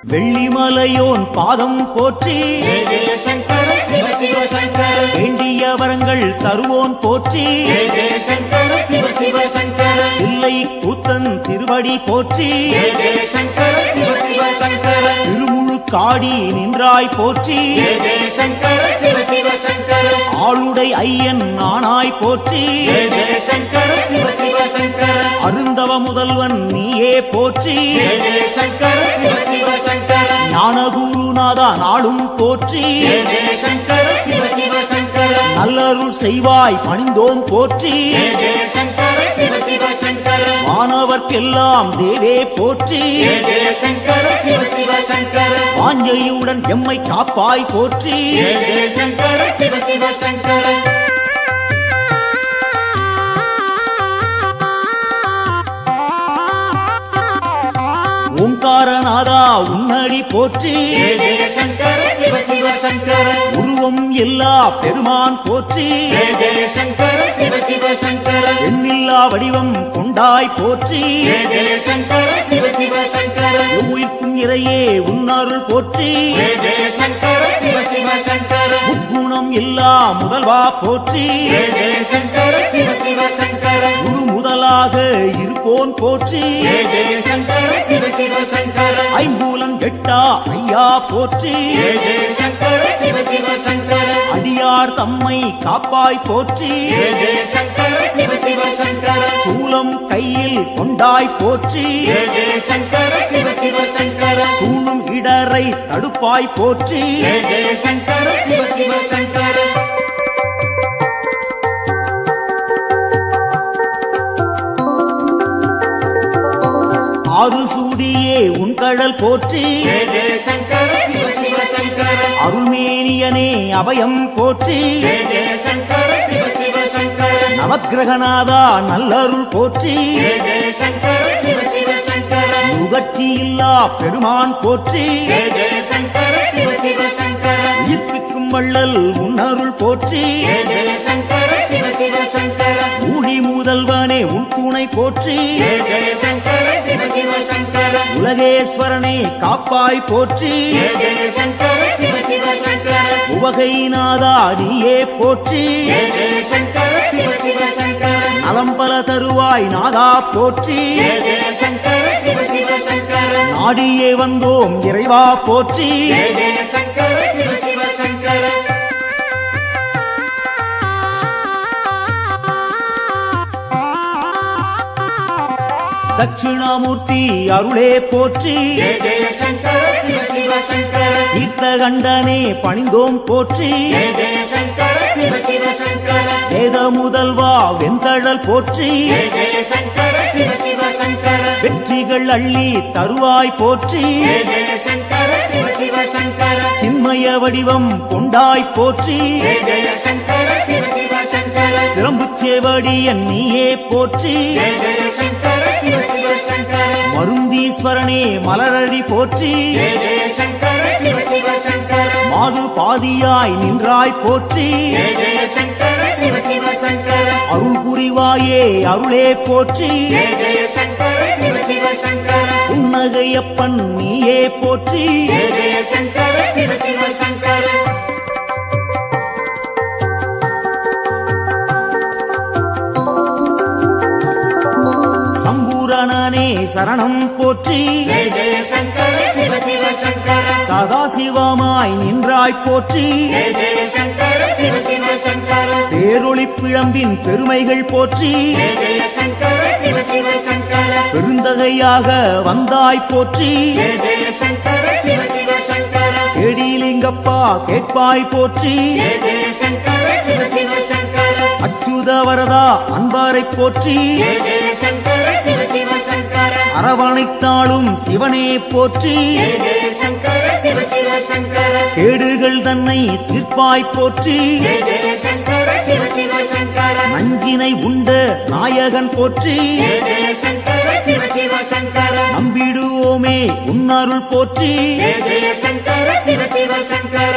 வெள்ளிமலையோன் பாதம் போற்றி ஜெய ஜெய சங்கர சிவ சிவ சங்கர வேண்டிய வரங்கள் தருவோன் போற்றி ஜெய ஜெய சங்கர சிவ சிவ சங்கர இல்லை கூத்தன் திருவடி போற்றி ஜெய ஜெய சங்கர சிவ சிவ சங்கர திருமுழுக்காடி நின்றாய் போற்றி ஜெய ஜெய சங்கர சிவ சிவ சங்கர ஆளுடை ஐயன் நானாய் போற்றி ஜெய ஜெய சங்கர சிவ சிவ சங்கர அருந்தவ முதல்வன் நீயே போற்றி ஜெய ஜெய சங்கர சிவ சிவ சங்கர ஞானகுருநாதா நாளும் போற்றி ஜெய ஜெய சங்கர சிவ சிவ சங்கர நல்லருள் செய்வாய் பணிந்தோம் போற்றி ஜெய ஜெய சங்கர சிவ சிவ சங்கர மாணவர்க்கெல்லாம் தேவே போற்றி ஜெய ஜெய சங்கர சிவ சிவ சங்கர வாஞ்சையுடன் எம்மை காப்பாய் போற்றி ஜெய ஜெய சங்கர சிவ சிவ சங்கர ஓங்காரநாதா உன்னடி போற்றி ஜெய ஜெய சங்கர சிவ சிவ சங்கர உருவம் எல்லா பெருமான் போற்றி ஜெய ஜெய சங்கர சிவ சிவ சங்கர எண்ணில்லா வடிவம் கொண்டாய் போற்றி ஜெய ஜெய சங்கர சிவ சிவ சங்கர உயிர்க்கும் இறையே உன்னருள் போற்றி ஜெய ஜெய சங்கர சிவ சிவ சங்கர முக்குணம் எல்லா முதல்வா போற்றி ஜெய ஜெய சங்கர சிவ சிவ சங்கர குரு முதலாக இருப்போன் போற்றி ஜெய ஜெய சங்கர சிவ சிவ சங்கர ஐம்பூலன் எட்டா ஐயா போற்றி ஜெய ஜெய சங்கர சிவ சிவ சங்கர அடியார் தம்மை காப்பாய் போற்றி ஜெய ஜெய சங்கர சிவ சிவ சங்கர சூலம் கையில் கொண்டாய் போற்றி ஜெய ஜெய சங்கர சிவ சிவ சங்கர சூழும் இடரை தடுப்பாய் போற்றி ஜெய ஜெய சங்கர சிவ சிவ சங்கர ஆறு சூடியே உன் கடல் போற்றி ஜெய ஜெய சங்கர சிவ சிவ சங்கர அருள்மேனியனே அபயம் போற்றி ஜெய ஜெய சங்கர சிவ சிவ சங்கர நவக்கிரகநாதா நல்லருள் போற்றி ஜெய ஜெய சங்கர சிவ சிவ சங்கர முகர்ச்சி இல்லா பெருமான் போற்றி ஜெய ஜெய சங்கர சிவ சிவ சங்கர உயிர்ப்பிக்கும் வள்ளல் உன்னருள் போற்றி ஜெய ஜெய சங்கர சிவ சிவ சங்கர ஊழி முதல்வனே உன் துணை போற்றி ஜெய ஜெய சங்கர சிவ சிவ சங்கர உலகேஸ்வரனே காப்பாய் போற்றி ஜெய ஜெய சங்கர சிவ சிவ சங்கர உவகைநாதா நீயே போற்றி ஜெய ஜெய சங்கர சிவ சிவ சங்கர நலம்பல தருவாய் நாதா போற்றி ஜெய ஜெய சங்கர சிவ சிவ சங்கர நாடியே வந்தோம் இறைவா போற்றி ஜெய ஜெய சங்கர சிவ சிவ சங்கர தட்சிணாமூர்த்தி அருளே போற்றி ஜெய ஜெய சங்கர சிவ சிவ சங்கர தீர்த்தகண்டனே பணிந்தோம் போற்றி ஜெய ஜெய சங்கர சிவ சிவ சங்கர வேத முதல்வா வெந்தழல் போற்றி ஜெய ஜெய சங்கர சிவ சிவ சங்கர வெற்றிகள் அள்ளி தருவாய் போற்றி ஜெய ஜெய சங்கர சிவ சிவ சங்கர சின்மய வடிவம் கொண்டாய் போற்றி ஜெய ஜெய சங்கர சிவ சிவ சங்கர சிரம்புச்சேவடியன் நீயே போற்றி ஜெய ஜெய சங்கர சிவ சிவ சங்கர மருந்தீஸ்வரனே மலரடி போற்றி ஜெய ஜெய சங்கர சிவ சிவ சங்கர மாது பாதியாய் நின்றாய் போற்றி ஜெய ஜெய சங்கர சிவ சிவ சங்கர அருள் புரிவாயே அருளே போற்றி ஜெய ஜெய சங்கர சிவ சிவ சங்கர புன்னகையப்பன் நீயே போற்றி ஜெய ஜெய சங்கர சிவ சிவ சங்கர சம்பூரணனே சரணம் போற்றி ஜெய ஜெய சங்கர சிவ சிவ சங்கர சதாசிவமாய் நின்றாய் போற்றி ஜெய ஜெய சங்கர சிவ சிவ சங்கர பேரொளி பிழம்பின் பெருமைகள் போற்றி ஜெய ஜெய சங்கர சிவ சிவ சங்கர பெருந்தகையாக வந்தாய் போற்றி ஜெய ஜெய சங்கர சிவ சிவ சங்கர கேடிலிங்கப்பா கேட்பாய் போற்றி ஜெய ஜெய சங்கர சிவ சிவ சங்கர அச்சுத வரதா அன்பாரை போற்றி ஜெய ஜெய சங்கர சிவ சிவ சங்கர அரவணைத்தாளும் சிவனே போற்றி ஜெய ஜெய சங்கர சிவ சிவ சங்கர கேடுகள் தன்னை தீர்ப்பாய் போற்றி ஜெய ஜெய சங்கர சிவ சிவ சங்கர நஞ்சினை உண்ட நாயகன் போற்றி ஜெய ஜெய சங்கர சிவ சிவ சங்கர நம்பிடுவோமே உன்னருள் போற்றி ஜெய ஜெய சங்கர சிவ சிவ சங்கர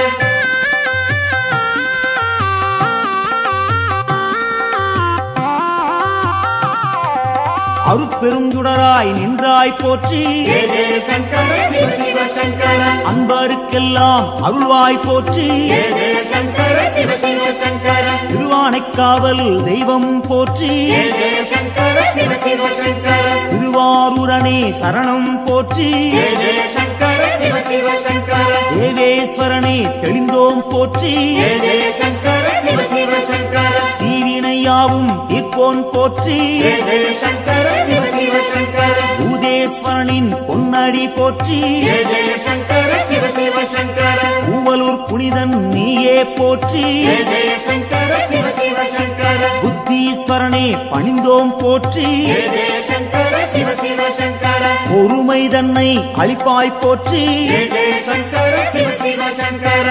அருட்பெருஞ்சுடராய் நின்றாய் போற்றி ஜெய ஜெய சங்கர சிவ சிவ சங்கர அன்பருக்கெல்லாம் அருள்வாய் போற்றி ஜெய ஜெய சங்கர சிவ சிவ சங்கர திருவானைக்காவல் தெய்வம் போற்றி ஜெய ஜெய சங்கர சிவ சிவ சங்கர திருவாரூரனே சரணம் போற்றி ஜெய ஜெய சங்கர சிவ சிவ சங்கர தேவேஸ்வரனே தெளிந்தோம் போற்றி ஜெய ஜெய சங்கர சிவ சிவ சங்கர தீவினையாவும் தீர்ப்போன் போற்றி ஜெய ஜெய சங்கர சிவ சிவ சங்கர பூதேஸ்வரனின் பொன்னடி போற்றி ஜெய ஜெய சங்கர சிவ சிவ சங்கர பூவலூர் புனிதன் நீயே போற்றி ஜெய ஜெய சங்கர சிவ சிவ சங்கர புத்தீஸ்வரனே பணிந்தோம் போற்றி ஜெய ஜெய சங்கர சிவ சிவ சங்கர பொறுமை தன்னை அளிப்பாய் போற்றி ஜெய ஜெய சங்கர சிவ சிவ சங்கர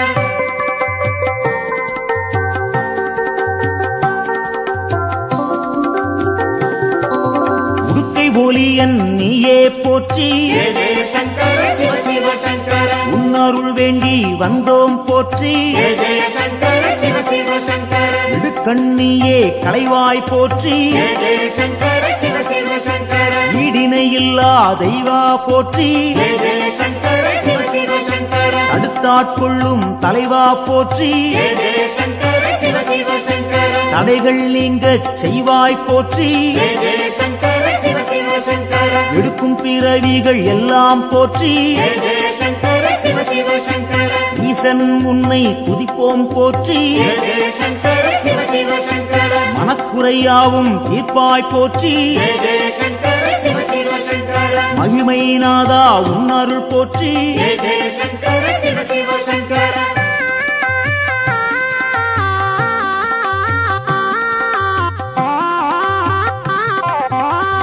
உடுக்கை ஒலியன் நீயே போற்றி ஜெய ஜெய சங்கர சிவ சிவ சங்கர உன்னருள் வேண்டி வந்தோம் போற்றி ஜெய ஜெய சங்கர சிவ சிவ சங்கர இடுக்கண்ணியே களைவாய் போற்றி ஜெய ஜெய சங்கர சிவ சிவ சங்கர ஈடினை இல்லா தெய்வா போற்றி ஜெய ஜெய சங்கர சிவ சிவ சங்கர அடுத்தாட்கொள்ளும் தலைவா போற்றி ஜெய ஜெய சங்கர சிவ சிவ சங்கர தடைகள் நீங்கச் செய்வாய் போற்றி ஜெய ஜெய சங்கர சிவ சிவ சங்கர எடுக்கும் பிறவிகள் எல்லாம் போற்றி ஜெய ஜெய சங்கர சிவ சிவ சங்கர ஈசன் உன்னை துதிப்போம் போற்றி ஜெய ஜெய சங்கர சிவ சிவ சங்கர மனக்குறையாவும் தீர்ப்பாய் போற்றி ஜெய ஜெய சங்கர சிவ சிவ சங்கர மகிமை நாதா உன்னருள் போற்றி ஜெய ஜெய சங்கர சிவ சிவ சங்கர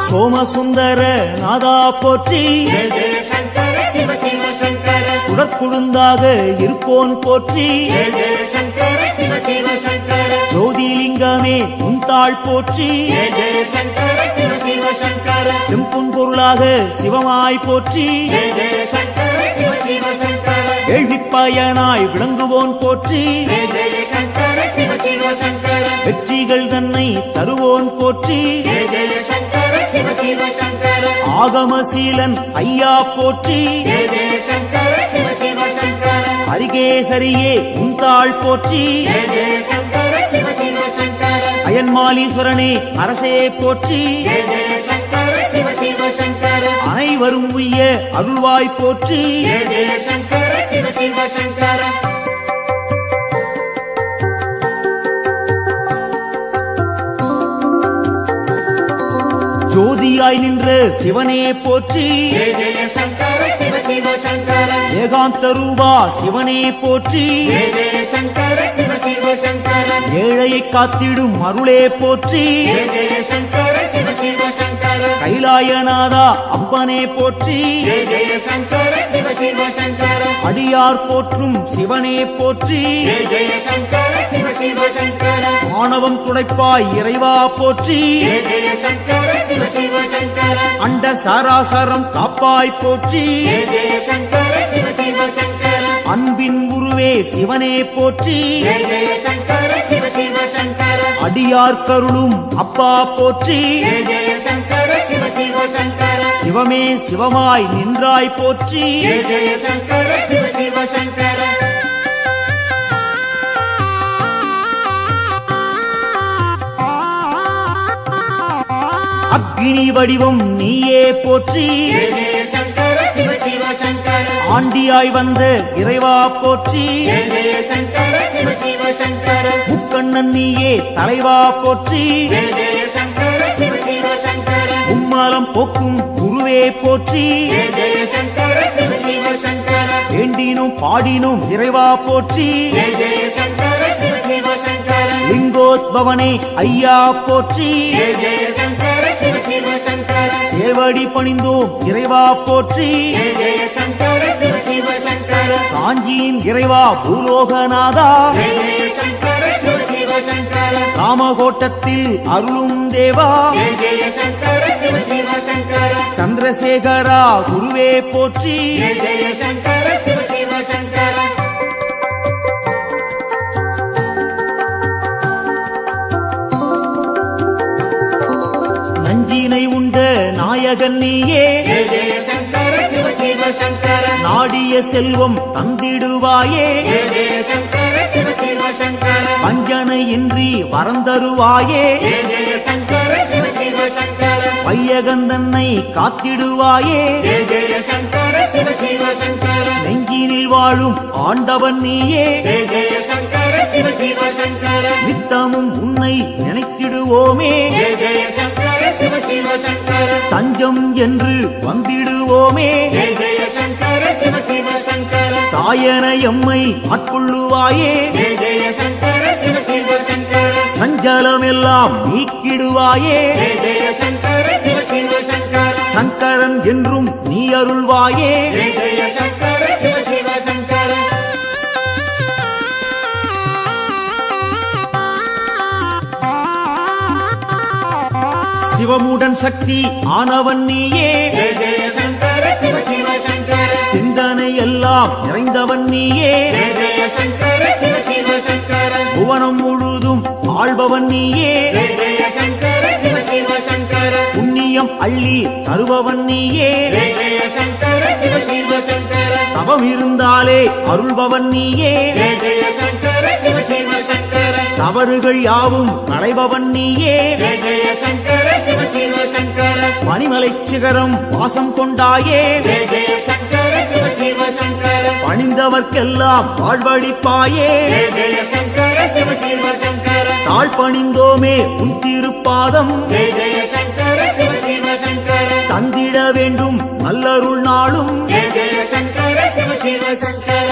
சோமசுந்தர நாதா போற்றி ஜெய ஜெய சங்கர சிவ சிவ சங்கர சுடற்குழுந்தாக இருப்போன் போற்றி ஜெய ஜெய சங்கர சிவ சிவ சங்கர ஜோதிலிங்கமே உன்தாள் போற்றி ஜெய ஜெய சங்கர சிவ சிவ சங்கர செம்புன் பொருளாக சிவமாய் போற்றி ஜெய ஜெய சங்கர சிவ சிவ சங்கர கேள்விப்பயனாய் விளங்குவோன் போற்றி ஜெய ஜெய சங்கர சிவ சிவ சங்கர வெற்றிகள் தன்னை தருவோன் போற்றி ஜெய ஜெய சங்கர சிவ சிவ சங்கர ஆகமசீலன் ஐயா போற்றி ஜெய ஜெய சங்கர சிவ சிவ சங்கர அரிகேசரியே உன்தாள் போற்றி ஜெய ஜெய சங்கர சிவ சிவ சங்கர அயன்மாலீஸ்வரனே அரசே போற்றி ஜெய ஜெய சங்கர சிவ சிவ சங்கர அனைவரும் உய்ய அருள்வாய் போற்றி ஜெய ஜெய சங்கர சிவ சிவ சங்கர ஜோதியாய் நின்ற சிவனே போற்றி ஜெய ஜெய சங்கர சிவ சிவ சங்கர ஏகாந்த ரூபா சிவனே போற்றி ஜெய ஜெய சங்கர சிவ சிவ சங்கர ஏழையை காத்திடும் அருளே போற்றி ஜெய ஜெய சங்கர சிவ சிவ சங்கர கைலாயநாதா அப்பனே போற்றி ஜெய ஜெய சங்கர சிவ சிவ சங்கர அடியார் போற்றும் சிவனே போற்றி ஜெய ஜெய சங்கர சிவ சிவ சங்கர ஆணவம் துடைப்பாய் இறைவா போற்றி ஜெய ஜெய சங்கர சிவ சிவ சங்கர அண்ட சாராசாரம் காப்பாய் போற்றி ஜெய ஜெய சங்கர சிவ சிவ சங்கர அன்பின் உருவே சிவனே போற்றி ஜெய ஜெய சங்கர சிவ சிவ சங்கர அடியார் கருளும் அப்பா போற்றி ஜெய ஜெய சங்கர சிவ சிவ சங்கர சிவமே சிவமாய் நின்றாய் போற்றி ஜெய ஜெய சங்கர சிவ சிவ சங்கர அக்னி வடிவம் நீயே போற்றி ஜெய ஜெய சங்கர சிவ சிவ சங்கர ஆண்டியாய் வந்த இறைவா போற்றி ஜெய ஜெய சங்கர சிவ சிவ சங்கர முக்கண்ணன் நீயே தலைவா போற்றி ஜெய ஜெய சங்கர சிவ சிவ சங்கர உம்மாலம் போக்கும் குருவே போற்றி ஜெய ஜெய சங்கர சிவ சிவ சங்கர வேண்டினும் பாடினும் இறைவா போற்றி ஜெய ஜெய சங்கர சிவ சிவ சங்கர லிங்கோத்பவனே ஐயா போற்றி ஜெய ஜெய சங்கர சிவ சிவ சங்கர சேவடி பணிந்தோம் இறைவா போற்றி ஜெய ஜெய சங்கர சிவ சிவ சங்கர காஞ்சியின் இறைவா பூலோகநாதா ஜெய ஜெய சங்கர சிவ சிவ சங்கர காமகோட்டத்தில் அருளும் தேவா ஜெய ஜெய சங்கர சிவ சிவ சங்கர சந்திரசேகரா குருவே போற்றி ஜெய ஜெய சங்கர சிவ சிவ சங்கர நஞ்சினை உண்ட நாயகன் நீயே ஜெய ஜெய சங்கர சிவ சிவ சங்கர நாடிய செல்வம் தந்திடுவாயே ஜெய ஜெய சங்கர சிவ சிவ சங்கர வஞ்சனையின்றி வரந்தருவாயே ஜெய ஜெய சங்கர சிவ சிவ சங்கர வையகந்தன்னை காத்திடுவாயே ஜெய ஜெய சங்கர சிவ சிவ சங்கர நெஞ்சினில் வாழும் ஆண்டவன் நீயே ஜெய ஜெய சங்கர சிவ சிவ சங்கர நித்தமும் உன்னை நினைத்திடுவோமே ஜெய ஜெய சங்கர சிவ சிவ சங்கர தஞ்சம் என்று வந்திடுவோமே ஜெய ஜெய சங்கர சிவ சிவ சங்கர தாயன எம்மை ஆட்கொள்ளுவாயே ஜெய ஜெய சங்கர சிவ சிவ சங்கர சஞ்சலமெல்லாம் நீக்கிடுவாயே ஜெய ஜெய சங்கர சிவ சிவ சங்கர சங்கரன் என்றும் நீ அருள்வாயே ஜெய ஜெய சங்கர சிவ சிவ சங்கர சிவமுடன் சக்தி ஆனவன் நீயே ஜெய ஜெய சங்கர சிவ சிவ சங்கர சிந்தனை எல்லாம் நிறைந்தவன் நீயே ஜெய ஜெய சங்கர சிவ சிவ சங்கர புவனம் முழுதும் ஆள்பவன் நீயே ஜெய ஜெய சங்கர சிவ சிவ சங்கர புண்ணியம் அள்ளி தருபவன் நீயே ஜெய ஜெய சங்கர சிவ சிவ சங்கர தவம் இருந்தாலே அருள்பவன் நீயே ஜெய ஜெய சங்கர சிவ சிவ சங்கர தவறுகள் யாவும் களைபவன் நீயே ஜெய ஜெய சங்கர சிவ சிவ சங்கர பனிமலை சிகரம் வாசம் கொண்டாயே ஜெய ஜெய சங்கர சிவ சிவ சங்கர பணிந்தவர்க்கெல்லாம் வாழ்வழிப்பாயே ஜெய ஜெய சங்கர சிவ சிவ சங்கர தாழ் பணிந்தோமே உன் திருப்பாதம் ஜெய ஜெய சங்கர சிவ சிவ சங்கர தந்திட வேண்டும் நல்லருள் நாளும் ஜெய ஜெய சங்கர சிவ சிவ சங்கர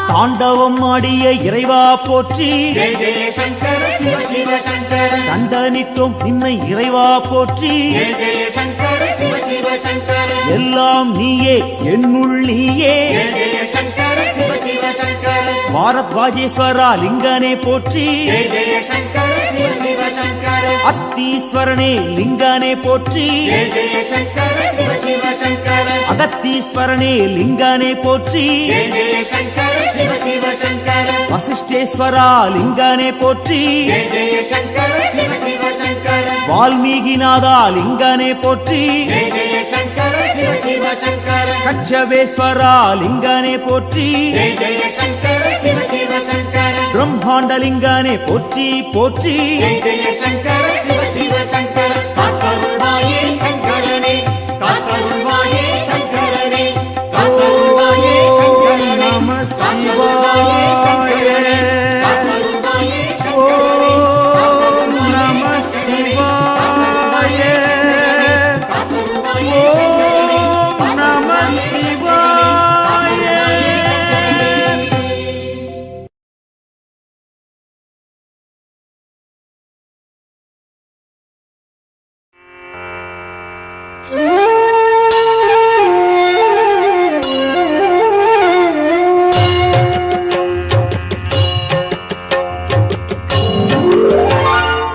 தாண்டவம் ஆடிய இறைவா போற்றி ஜெய ஜெய சங்கர சிவ சிவ சங்கர தண்டனிட்டோம் நின்னை இறைவா போற்றி ஜெய ஜெய சங்கர சிவ சிவ சங்கர எல்லாம் நீயே என்னுள் நீயே ஜெய ஜெய சங்கர சிவ சிவ சங்கர பாரத்வாஜேஸ்வரா லிங்கனே போற்றி ஜெய ஜெய சங்கர சிவ சிவ சங்கர அத்தீஸ்வரனே லிங்கனே போற்றி ஜெய ஜெய சங்கர சிவ சிவ சங்கர அகத்தீஸ்வரனே லிங்கனே போற்றி ஜெய ஜெய சங்கர சிவ சிவ சங்கர வசிஷ்டேஸ்வரா லிங்கனே போற்றி ஜெய ஜெய சங்கர சிவ சிவ சங்கர வால்மீகிநாதா லிங்கனே போற்றி ஜெய ஜெய சங்கர சிவ சிவ சங்கர கச்சவேஸ்வரா லிங்கனே போற்றி ஜெய ஜெய சங்கர சிவ சிவ சங்கர பிரம்மாண்டலிங்கனே போற்றி போற்றி ஜெய ஜெய சங்கர சிவ சிவ சங்கர காத்தருள்வாயே சங்கரனே காத்தருள்வாயே சங்கரனே காத்தருள்வாயே சங்கரனே நம காத்தருள்வாயே சங்கரனே காத்தருள்வாயே சங்கரனே ஓம் நம சிவாய காத்தருள்வாயே ஓம் நம சிவாய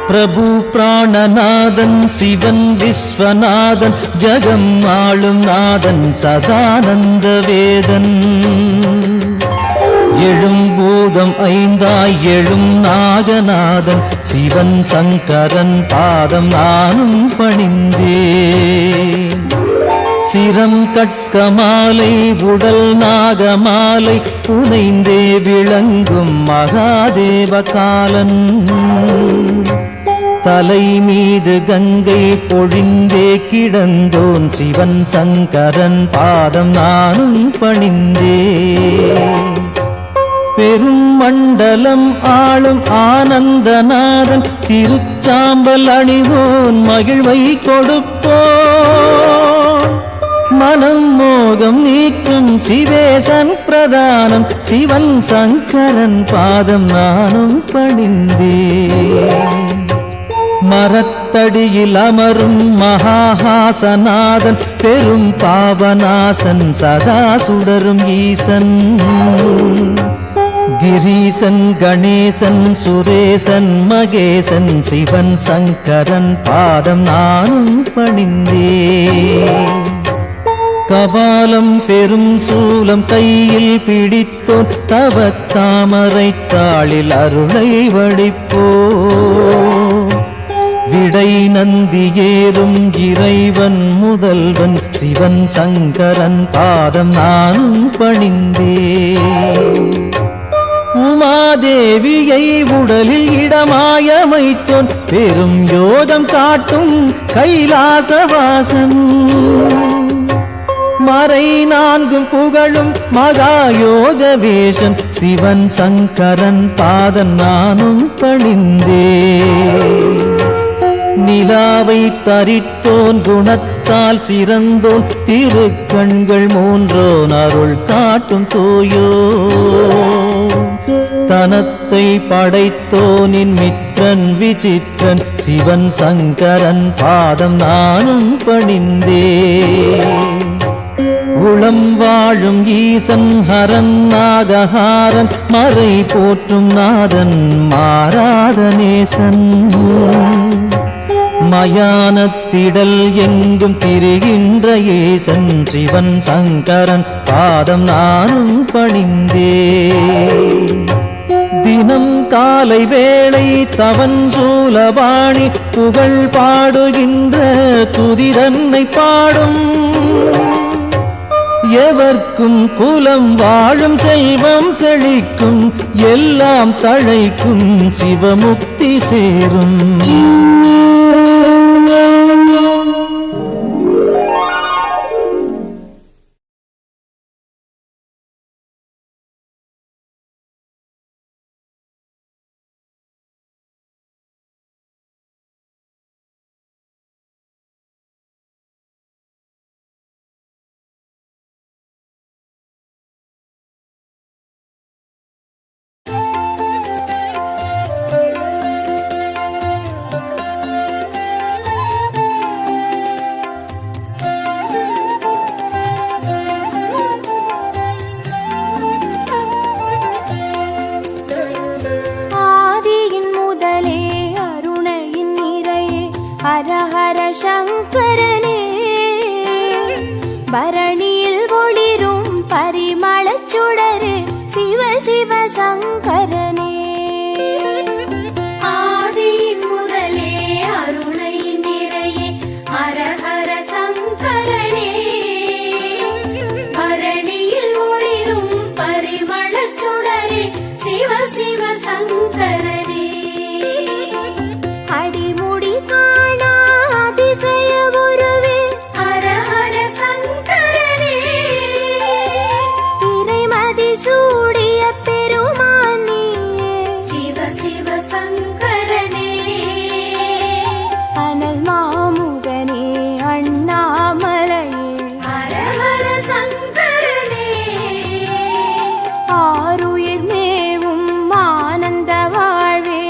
பிரபு பிராணநாதன் சிவன் விஸ்வநாதன் ஜகம் ஆளும் நாதன் சதானந்த வேதன் எழும் பூதம் ஐந்தாய் எழும் நாகநாதன் சிவன் சங்கரன் பாதம் நானும் பணிந்தேன் சிரம் கட்கமாலை உடல் நாகமாலை புனைந்தே விளங்கும் மகாதேவ காலன் தலை மீது கங்கை பொழிந்தே கிடந்தோன் சிவன் சங்கரன் பாதம் நானும் பணிந்தேன் பெரும் மண்டலம் ஆளும் ஆனந்தநாதன் திருச்சாம்பல் அணிவோன் மகிழ்வை கொடுப்போன் மனம் மோகம் நீக்கும் சிவேசன் பிரதானம் சிவன் சங்கரன் பாதம் நானும் பணிந்தேன் மரத்தடியில் அமரும் மகாஹாசநாதன் பெரும் பாவநாசன் சதா சுடரும் ஈசன் கிரீசன் கணேசன் சுரேசன் மகேசன் சிவன் சங்கரன் பாதம் நானும் பணிந்தேன் கபாலம் பெரும் சூலம் கையில் பிடித்தோன் தவத்தாமரை தாளில் அருளை வடிப்போ விடை நந்தி ஏறும் இறைவன் முதல்வன் சிவன் சங்கரன் பாதம் நானும் பணிந்தே உமாதேவியை உடலில் இடமாயமைத்தோன் பெரும் யோகம் காட்டும் கைலாசவாசன் மறை நான்கும் புகழும் மகாயோக வேஷன் சிவன் சங்கரன் பாதம் நானும் பணிந்தே நிலாவை தரித்தோன் குணத்தால் சிறந்தோன் திருக்கண்கள் மூன்றோன் அருள் காட்டும் தூயோ தனத்தை படைத்தோனின் மித்திரன் விசித்திரன் சிவன் சங்கரன் பாதம் நானும் பணிந்தே உளம் வாழும் ஈசன் ஹரன் நாகஹாரன் மறை போற்றும் நாதன் மாறாத நேசன் மயானத்திடல் எங்கும் திரிகின்ற ஏசன் சிவன் சங்கரன் பாதம் நானும் பணிந்தே தினம் காலை வேளை தவன் சூலபாணி புகழ் பாடுகின்ற துதிரன்னை பாடும் எவர்க்கும் குலம் வாழும் செல்வம் செழிக்கும் எல்லாம் தழைக்கும் சிவமுக்தி சேரும் சங்கரனே பரணியில் ஒளிரும் பரிமளச் சுடரே சிவ சிவ சங்கரனே ஆதியின் முதலே அருணையின் நிறையே ஹர ஹர சங்கரனே பரணியில் ஒளிரும் பரிமளச் சுடரே சிவ சிவ சங்கரனே அடிமுடி காணா அதிசய உருவே ஹர ஹர சங்கரனே இறைமதி சூடிய பெருமானே சிவ சிவ சங்கரனே அனல் மாமுகனே அண்ணாமலையே ஹர ஹர சங்கரனே ஆருயிர் மேவும் ஆனந்த வாழ்வே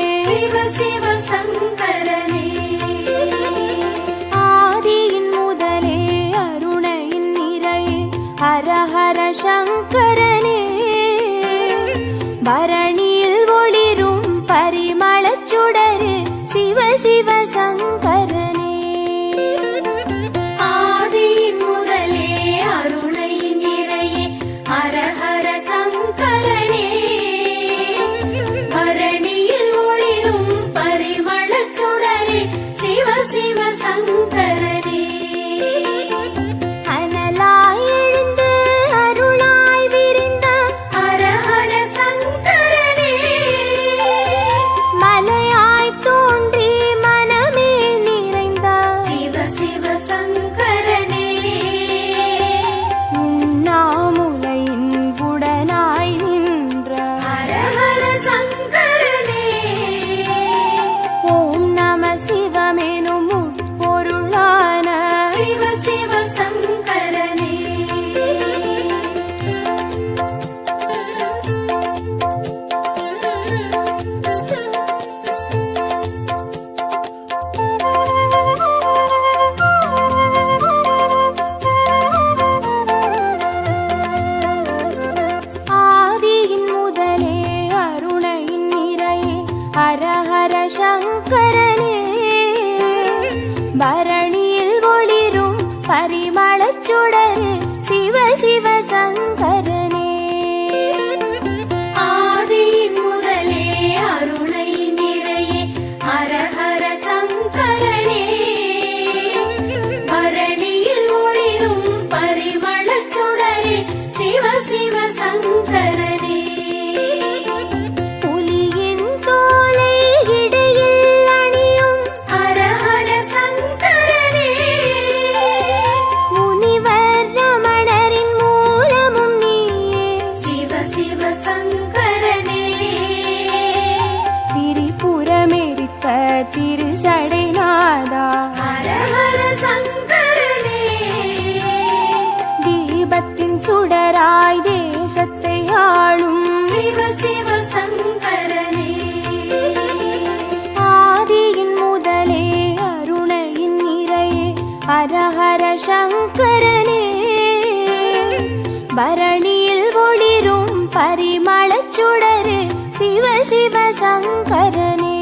சிவ சங்கரனே.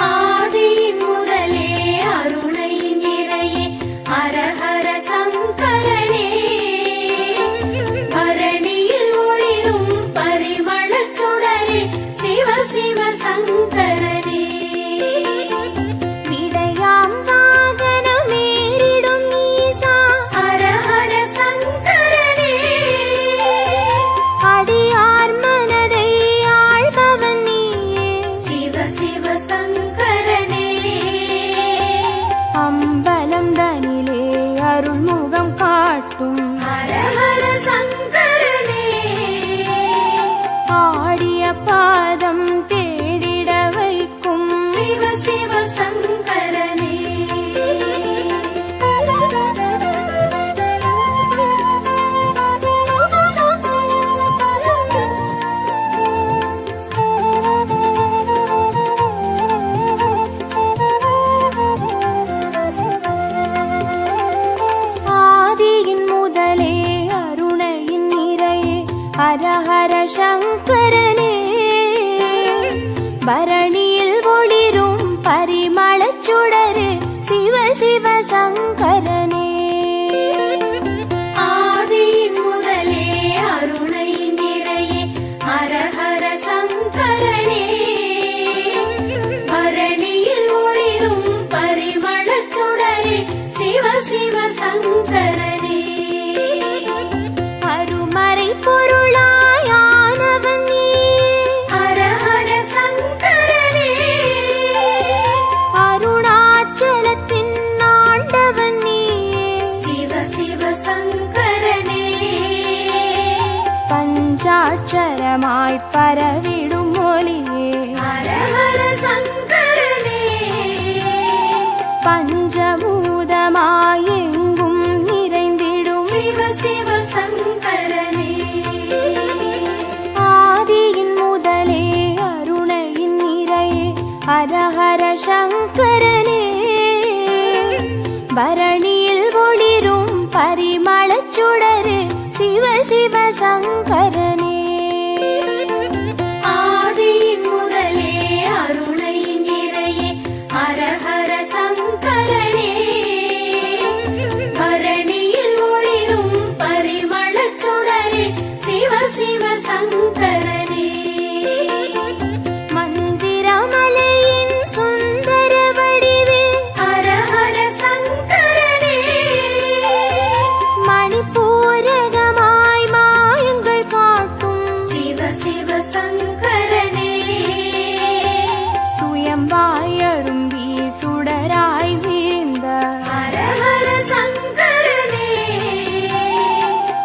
ஆதியின் முதலே அருணையின் இறையே ஹரஹர சங்கரனே. பரணியில் ஒளிரும் பரிமளச் சுடரே சிவ சிவ சங்கரனே. விடையாம் வாகனமேறிடும் ஈசா ஹரஹர சங்கரனே. அடியார் மனதை ஆள்பவன் நீயே. சிவ சிவ சங்கரனே. அம்பலம் தனிலே அருள்முகம் காட்டும் ஹரஹர சங்கரனே. ஆடிய பாதம் தேடிட வைக்கும் சிவ சிவ சங்கரனே. ஆதியின் முதலே அருணையின் நிறையே ஹரஹர சங்கரனே. பரணியில் ஒளிரும் பரிமளச் சுடரே சிவ சிவ சங்கரனே. ஆதியின் முதலே அருணையின் இறையே ஹரஹர சங்கரனே. பரணியில் ஒளிரும் பரிமளச் சுடரே சிவ சிவ சங்கரனே. அருமறை பொருளாயானவன் நீயே. ஹரஹர சங்கரனே. அருணாச்சலத்தின் ஆண்டவன் நீயே. சிவ சிவ சங்கரனே. பஞ்சாட்சரமாய் பரவிடும் ஒளியே. ஹரஹர சங்கரனே. பஞ்சபூதமாய் எங்கும் நிறைந்திடும் சிவ சிவ சங்கரனே. ஆதியின் முதலே அருணையின் நிறையே ஹரஹர சங்கரனே. பரணியில் ஒளிரும் பரிமளச் சுடரே சிவ சிவ சங்கரனே. ஆதியின் முதலே அருணையின் இறையே ஹரஹர சங்கரனே. பரணியில் ஒளிரும் பரிமளச் சுடரே சிவ சிவ சங்கரனே. மந்திரமலையின் சுந்தர வடிவே ஹரஹர சங்கரனே. மணிப்பூரகமாய் மாயங்கள் காட்டும் சிவ சிவ சங்கரனே. சுயம்பாய் அரும்பி சுடராய் வீழ்ந்த ஹரஹர சங்கரனே.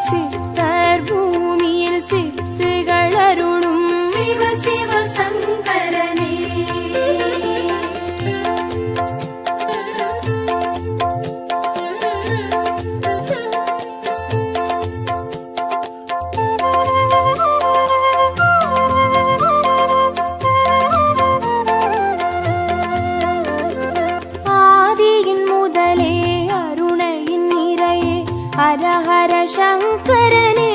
சித்தர் பூமியில் சித்துகள் அருளும் சிவ சிவ சங்கரனே. ஆதியின் முதலே அருணையின் நிறையே ஹரஹர சங்கரனே.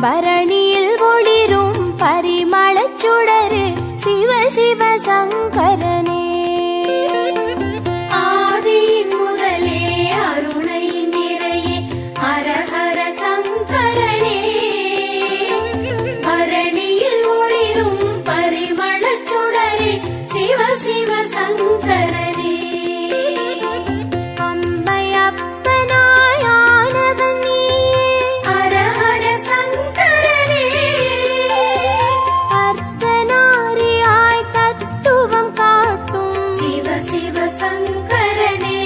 பரணியில் ஒளிரும் பரிமளச் சுடரே சிவ சிவ சங்கரனே. ஆதியின் முதலே அருணையின் இறையே ஹரஹர சங்கரனே. பரணியில் ஒளிரும் பரிமளச் சுடரே சிவ சிவ சங்கரனே. அம்மையப்பனாய் ஆனவன் நீயே. ஹரஹர சங்கரனே. அர்த்தநாரியாய் தத்துவம் காட்டும் சிவ சிவ சங்கரனே.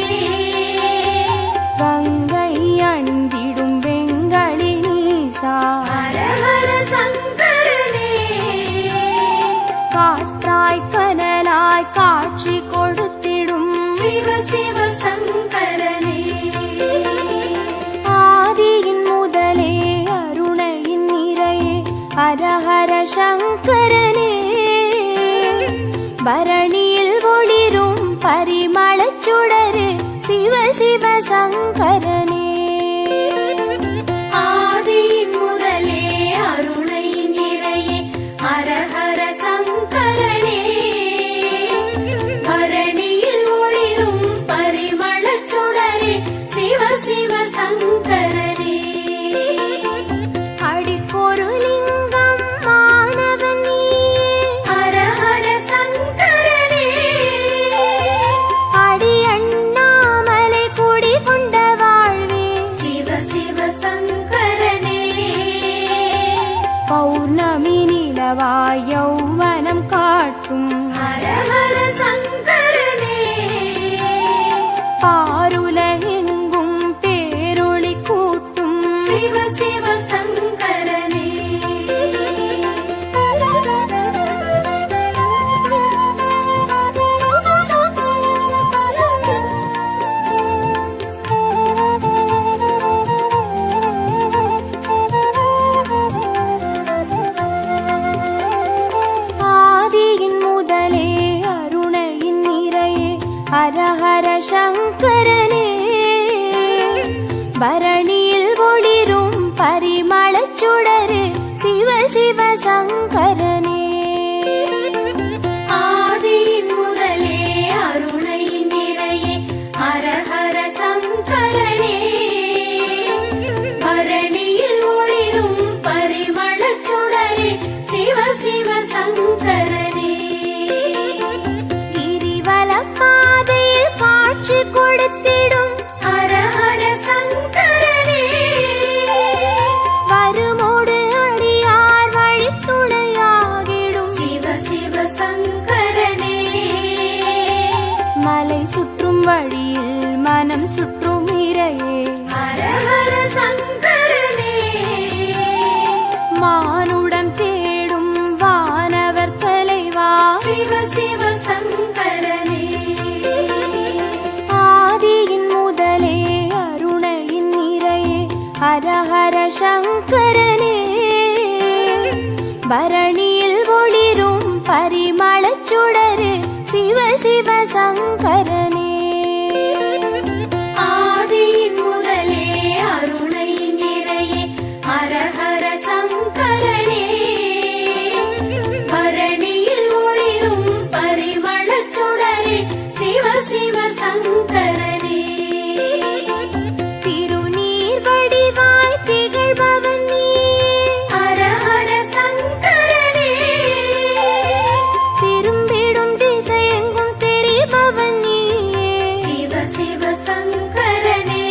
கங்கை அணிந்திடும் வெங்களி நீசா. ஹரஹர சங்கரனே. காற்றாய் கனலாய் காட்சி கொடுத்திடும் சிவ சிவ சங்கரனே. ஆதியின் முதலே அருணையின் நிறையே ஹரஹர சங்கரனே. பரணியில் ஒளிரும் பரிமளச் சுடரே சிவ சிவ சங்கரனே. ஆதியின் முதலே அருணையின் இறையே பல்லவாய் யௌவனம் காட்டும் ஹர ஹர சங்கரனே பாருலகெங்கும் பேரொளி கூட்டும் சிவ சிவ சங்கரனே ஆதியின் முதலே அருணையின் நிறையே ஹர ஹர சங்கரனே பரணியில் ஒளிரும் பரிமளச் சுடரே சிவ சிவ சங்கரனே ஆதியின் முதலே அருணையின் நிறையே ஹர ஹர சங்கரனே பரணியில் ஒளிரும் பரிமளச் சுடரே சிவ சிவ சங்கரனே கிரிவலம் பாதையில் காட்சி கொடுத்திடும் ஹர ஹர சங்கரனே வருமோடு அடியார் வழித்துணையாகிடும் சிவ சிவ சங்கரனே மலை சுற்றும் வழியில் மனம் சுற்றும் இறையே ஹர ஹர சங்கரனே மானுடம் தேடும் வானவர் தலைவா சிவ சிவ சங்கரனே ஆதியின் முதலே அருணையின் நிறையே ஹர ஹர சங்கரனே பரணியில் ஒளிரும் பரிமளச் சுடரே சிவ சிவ சங்கரனே ஆதியின் முதலே அருணையின் நிறையே ஹர ஹர சங்கரனே பரணியில் ஒளிரும் பரிமளச் சுடரே சிவ சிவ சங்கரனே திருநீர் வடிவாய் திகழ்பவன் நீ ஹர ஹர சங்கரனே திரும்பிடும் திசையெங்கும் தெரிபவன் நீயே சிவ சிவ சங்கரனே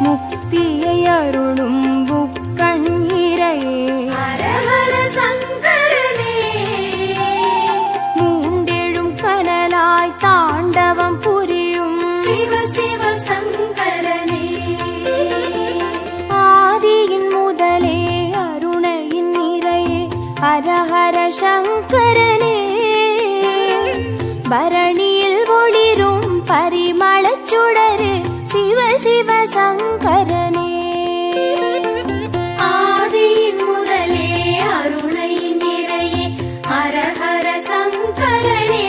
முக்தியை அருளும் முக்கண் இறையே ஹர ஹர சங்கரனே மூண்டெழும் கனலாய் தாண்டவம் புரியும் சிவ சிவ சங்கரனே ஆதியின் முதலே அருணையின் நிறையே ஹர ஹர சங்கரனே பரணியில் ஒளிரும் பரிமளச் சுடரே சிவ சிவ சங்கரனே ஆதியின் முதலே அருணையின் நிறையே ஹர ஹர சங்கரனே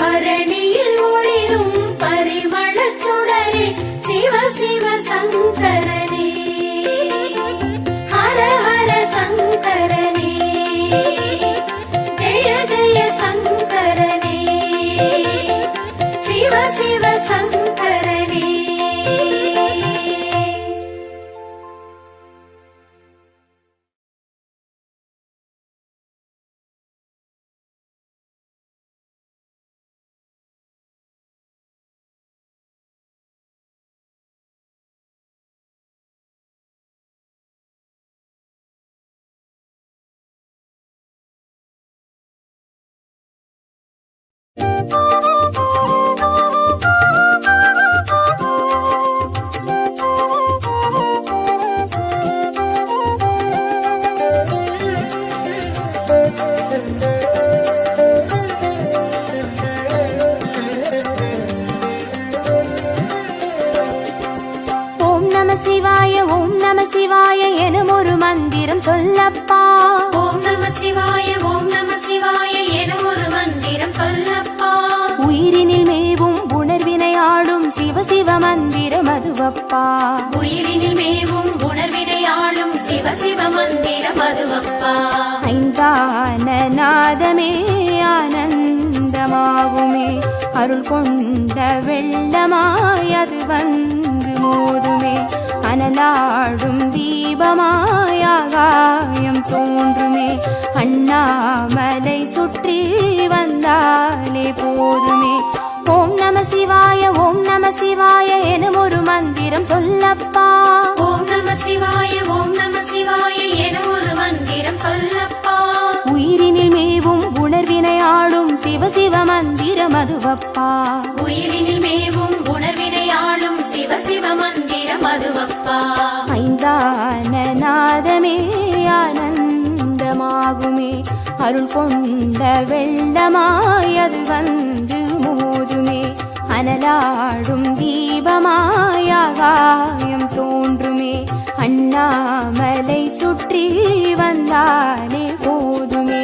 பரணியில் ஒளிரும் பரிமளச் சுடரே சிவ சிவ சங்கரனே ஹர ஹர சங்கரனே ஜெய ஜெய சங்கரனே சிவ சிவ சங்கரனே ஓம் நம சிவாய எனும் ஒரு மந்திரம் சொல்லப்பா ஓம் நம சிவாய எனும் ஒரு மந்திரம் சொல்லப்பா உயிரினில் மேவும் உணர்வினை ஆளும் சிவ சிவ மந்திரம் அதுவப்பா உயிரினில் மேவும் உணர்வினை ஆளும் சிவ சிவ மந்திரம் அதுவப்பா ஐந்தான நாதமே ஆனந்தமாகுமே அருள் கொண்ட வெள்ளமாய் அது வந்து மோதுமே அனலாடும் தீபமாய் ஆகாயம் தோன்றுமே அண்ணாமலை சுற்றி வந்தாலே போதுமே ஓம் நம சிவாய எனும் ஒரு மந்திரம் சொல்லப்பா ஓம் நம சிவாய எனும் ஒரு மந்திரம் அதுவப்பா. உயிரினில் மேவும் உணர்வினை ஆளும் சிவ சிவ மந்திரம் அதுவப்பா. ஐந்தான நாதமே ஆனந்தமாகுமே, அருள் கொண்ட வெள்ளமாய் அது வந்து மோதுமே, அனலாடும் தீபமாய் ஆகாயம் தோன்றுமே, அண்ணாமலை சுற்றி வந்தாலே போதுமே.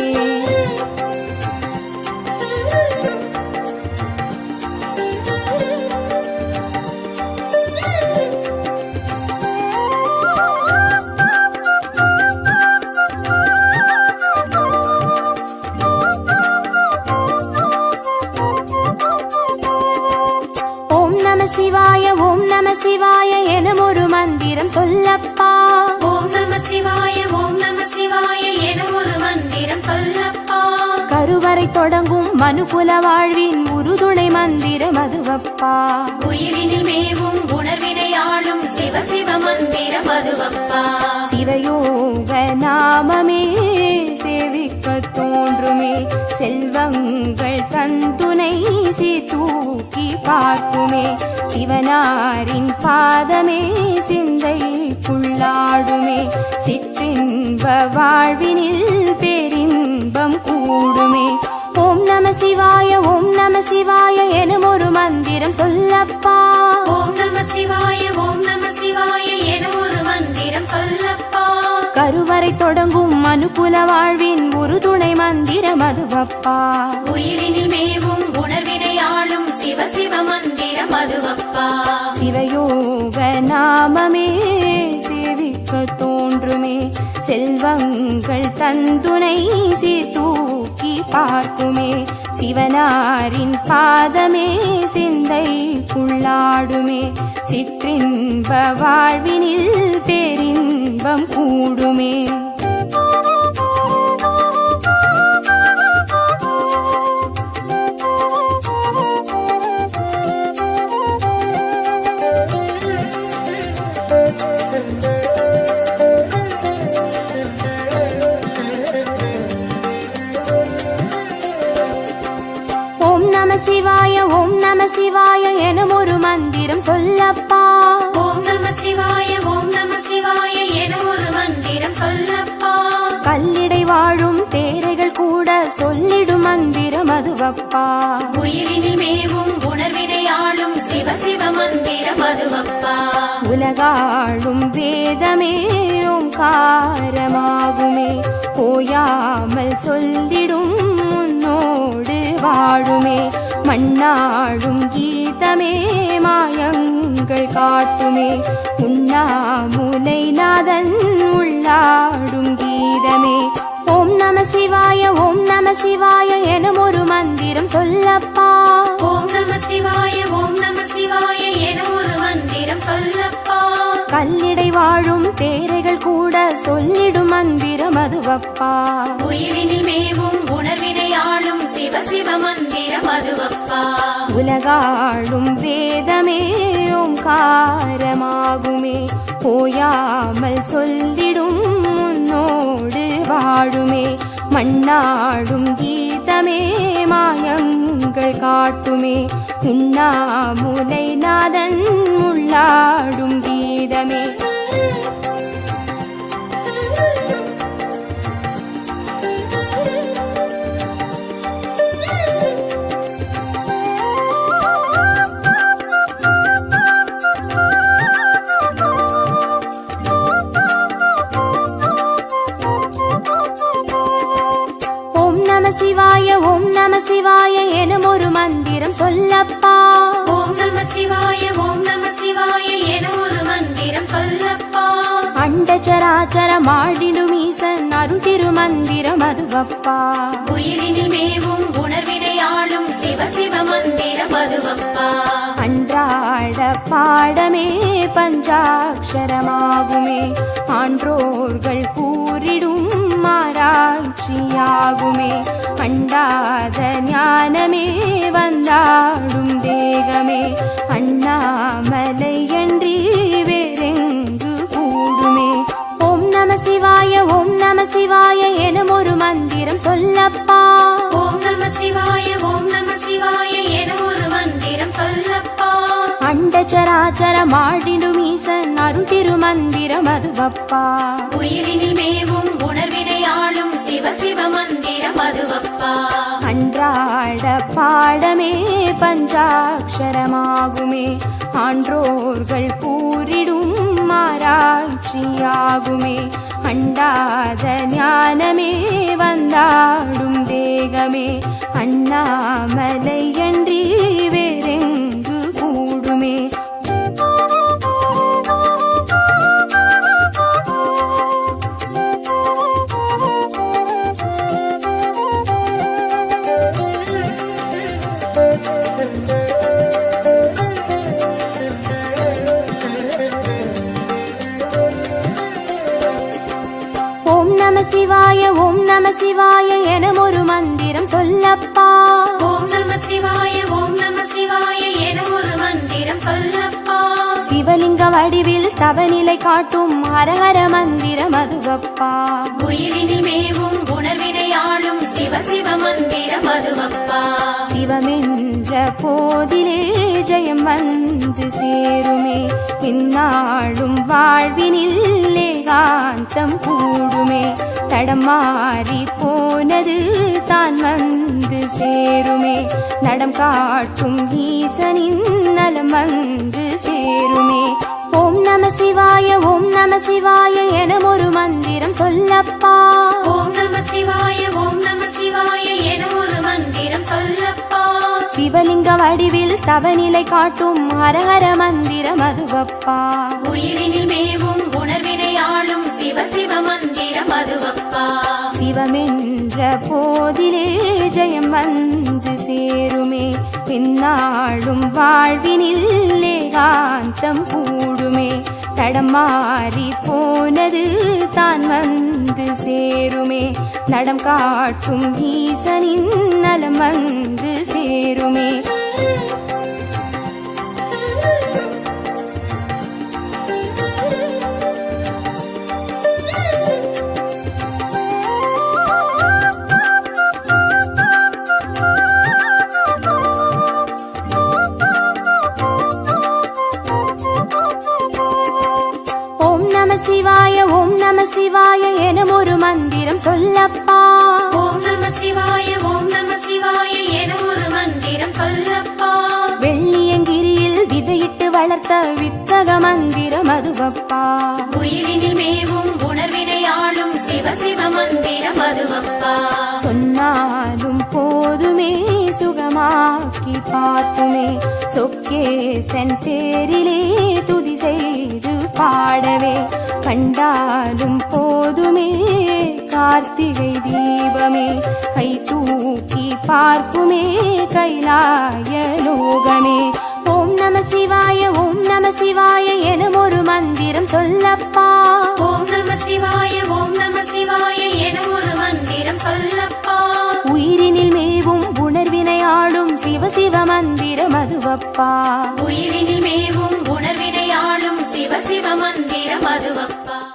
சிவாய ஓம் நம சிவாய எனும் ஒரு மந்திரம் சொல்லப்பா. ஓம் நம சிவாய ஓம் நம சிவாய எனும் ஒரு மந்திரம் சொல்லப்பா. கருவறை தொடங்கும் மனுகுல வாழ்வின் உறுதுணை மந்திரம் அதுவப்பா. உயிரினில் மேவும் உணர்வினை ஆளும் சிவ சிவ மந்திரம் அதுவப்பா. சிவயோக நாமமே சேவிக்க தோன்றுமே, செல்வங்கள் தந்துணை தூக்கி பார்க்குமே, சிவனாரின் பாதமே சிந்தைக்குள்ளாடுமே, சிற்றின்ப வாழ்வினில் பேரின்பம் கூடுமே. ஓம் நம சிவாய ஓம் நம சிவாய எனும் ஒரு மந்திரம் சொல்லப்பா. ஓம் நம சிவாய ஓம் நம சிவாய எனும் ஒரு மந்திரம் சொல்லப்பா. கருவறை தொடங்கும் மனுகுல வாழ்வின் உறுதுணை மந்திரம் அதுவப்பா. உயிரினில் மேவும் உணர்வினை ஆளும் சிவ சிவ மந்திரம் அதுவப்பா. சிவயோக நாமமே சேவிக்க தோன்றுமே, செல்வங்கள் தந்துணை தூக்கி பார்க்குமே, சிவனாரின் பாதமே சிந்தைக்குள்ளாடுமே, சிற்றின்ப வாழ்வினில் பேரின்பம் கூடுமே. சிவாய ஓம் நம சிவாய எனும் ஒரு மந்திரம் சொல்லப்பா. ஓம் நம சிவாய ஓம் நம சிவாய எனும் ஒரு மந்திரம் சொல்லப்பா. கல்லிடை வாழும் தேரைகள் கூட சொல்லிடும் மந்திரம் அதுவப்பா. உயிரினில் மேவும் உணர்வினை ஆளும் சிவ சிவ மந்திரம் அதுவப்பா. உலகாளும் வேதமே ஓங்காரமாகுமே, ஓயாமல் சொல்லிடும் உன்னோடு வாழுமே, மண்ணாடும் கீதமே மாயங்கள் காட்டுமே, உண்ணாமுலை நாதன் உள்ளாடும் கீதமே. ஓம் நம சிவாய ஓம் நம சிவாய எனும் ஒரு மந்திரம் சொல்லப்பா. ஓம் நம சிவாய ஓம் நம சிவாய எனும் ஒரு மந்திரம் சொல்லப்பா. கல்லிடை வாழும் தேரைகள் கூட சொல்லிடும் மந்திரம் அதுவப்பா. உயிரினில் மேவும் உணர்வினை ஆளும் சிவ சிவ மந்திரம் அதுவப்பா. உலகாளும் வேதமே ஓங்காரமாகுமே, ஓயாமல் சொல்லிடும் உன்னோடு வாழுமே, மண்ணாடும் கீதமே மாயங்கள் காட்டுமே, உண்ணாமுலை நாதன் உள்ளாடும் கீதமே. சிவாய ஓம் நம சிவாய எனும் ஒரு மந்திரம் சொல்லப்பா. ஓம் நம சிவாய ஓம் நம சிவாய எனும் ஒரு மந்திரம் சொல்லப்பா. அண்டச்சராச்சர மாடிடும் ஈசன் அருள் திருமந்திரம் அதுவப்பா. உயிரினில் மேவும் உணர்வினை ஆளும் சிவ சிவ மந்திரம் அதுவப்பா. அன்றாட பாடமே பஞ்சாட்சரமாகுமே, ஆன்றோர்கள் கூறிடும் ஆராய்ச்சியாகுமே, அண்டாத ஞானமே வந்தாடும் தேகமே, அண்ணாமலை என்றி வேறெங்கு கூடுமே. ஓம் நம சிவாய ஓம் நம சிவாய எனும் ஒரு மந்திரம் சொல்லப்பா. ஓம் நம சிவாய ஓம் நம சிவாய சராச்சரமாடிடும் ஈசன் அருள் திருமந்திரம் அதுவப்பா. உயிரினில் மேவும் உணர்வினையாளும் சிவ சிவ மந்திரம் அதுவப்பா. அன்றாட பாடமே பஞ்சாட்சரமாகுமே, ஆன்றோர்கள் கூறிடும் ஆராய்ச்சியாகுமே. அண்டாத ஞானமே வந்தாடும் தேகமே, அண்ணாமலையன்றி வேறெங்கு கூடுமே. ஓம் நம சிவாய ஓம் நம சிவாய என ஒரு மந்திரம் சொல்லப்பா. ஓம் நம சிவாய ஓம் நம சிவாய என ஒரு மந்திரம் சொல்லப்பா. சிவலிங்க வடிவில் தவநிலை காட்டும் ஹரஹர மந்திரம் அதுவப்பா. உயிரினில் மேவும் உணர்வினையாளும் சிவ சிவ மந்திரம் அதுவப்பா. சிவமென்ற போதிலே ஜெயம் வந்து சேருமே, இந்நாளும் வாழ்வினில் ஏகாந்தம் கூடுமே. தடமாறி போனது தான் வந்து சேருமே, நடம் காட்டும் ஈசனின் நலம் வந்து சேருமே. ஓம் நம சிவாய ஓம் நம சிவாய என ஒரு மந்திரம் சொல்லப்பா. ஓம் நம சிவாய ஓம் நம சிவாய என ஒரு மந்திரம் சொல்லப்பா. சிவலிங்க வடிவில் தவநிலை காட்டும் ஹரஹர மந்திரம் அதுவப்பா. உயிரினில் மேவும் உணர்வினையாளும் சிவ சிவ மந்திரம் அதுவப்பா. சிவமென்ற போதிலே ஜெயம் வந்து சேருமே, இந்நாளும் வாழ்வினில் ஏகாந்தம் கூடுமே. தடமாறி போனது தான் வந்து சேருமே, நடம் காட்டும் ஈசனின் நலம் வந்து சேருமே. ஓம் நம சிவாய ஓம் நம சிவாய என ஒரு மந்திரம் சொல்லப்பா. ஓம் நம சிவாய ஓம் நம சிவாய என ஒரு மந்திரம் சொல்லப்பா. வெள்ளியங்கிரியில் விதையிட்டு வளர்த்த வித்தக மந்திரம் அதுவப்பா. உயிரினில் மேவும் உணர்வினையாளும் சிவ சிவ மந்திரம் அதுவப்பா. சொன்னாலும் போதுமே சுகமாக்கி பார்த்துமே, சொக்கேசன் பேரிலே துதி செய்து பாடவே. கண்டாலும் போதுமே கார்த்திகை தீபமே, கை தூக்கி பார்க்குமே கைலாய லோகமே. ஓம் நம சிவாய ஓம் நம சிவாய என ஒரு மந்திரம் சொல்லப்பா. ஓம் நம சிவாய ஓம் நம சிவாய என ஒரு மந்திரம் சொல்லப்பா. உயிரினில் மேவும் உணர்வினையாளும் சிவ சிவ மந்திரம் அதுவப்பா. உயிரினில் மேவும் உணர்வினையாளும் சிவ சிவ மந்திரம் அதுவப்பா.